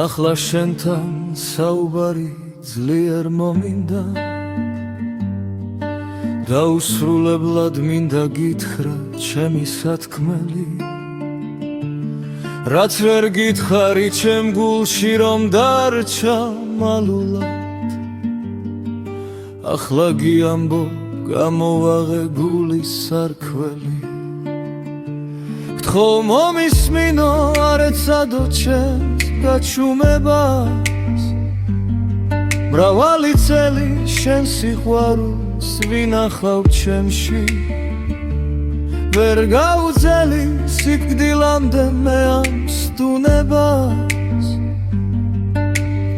ახლა შენთან საუბარი ძლიერ მომინდა დაუსრულებლად მინდა გითხრა ჩემი სათქმელი რაც ვერ გითხარი ჩემ გულში რომ დარჩა მალულად ახლა გიამბო გამოვაღე გულის სარქველი გთხოვ მომისმინო არ ეცადო ჩემს გაჩუმებას მრავალი წელი შენ სიყვარულს ვინახავ ჩემში ვერ გაუძელი სიკვდილამდე მე ამ სტუნებას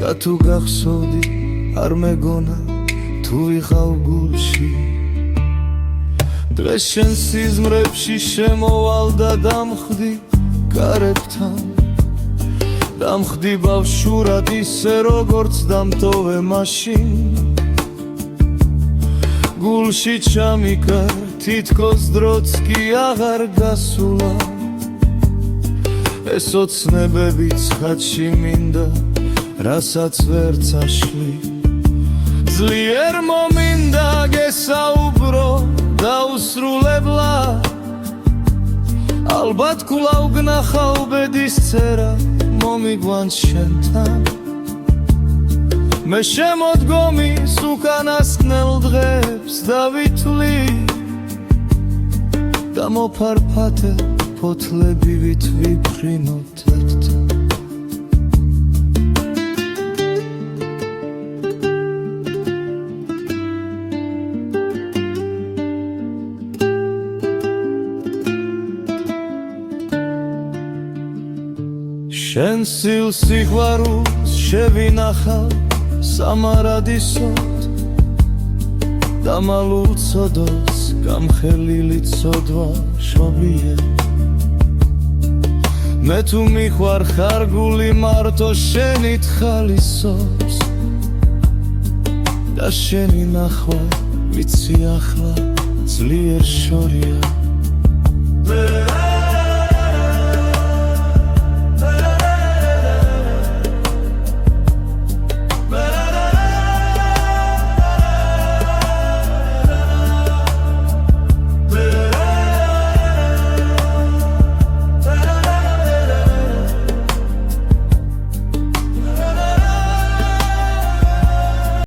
და თუ გახსოვდი არ მეგონა თუ ვიყავ გულში დღეს შენ სიზმრებში შემოვალ და დამხვდი გარებთან დამხვდი ბავშვურად ისე როგორც დამტოვე მაშინ გულში ჩამიკარ თითქოს დროც კი აღარ გასულა ეს ოცნებები ცხადში მინდა რასაც ვერ წაშლი ძლიერ მომინდა გესაუბრო დაუსრულებლად ალბათ კვლავ გნახავ ბედის წერა მომიგვანს შენთან მე შემოდგომის უკანასკნელ დღებს დავითვლი და მოფარფათე ფოთლები ვითვიფრინოთ ერთად შენ სილ სიყვარულს შევინახავ სამარადისოდ და მალუცოდოს გამხელილი ცოდვა შობიე მე თუ მიხვარ ხარ გული მარტო შენით ხალისობს და შენი ნახვა ვიცი ახლა ძლიერ შორია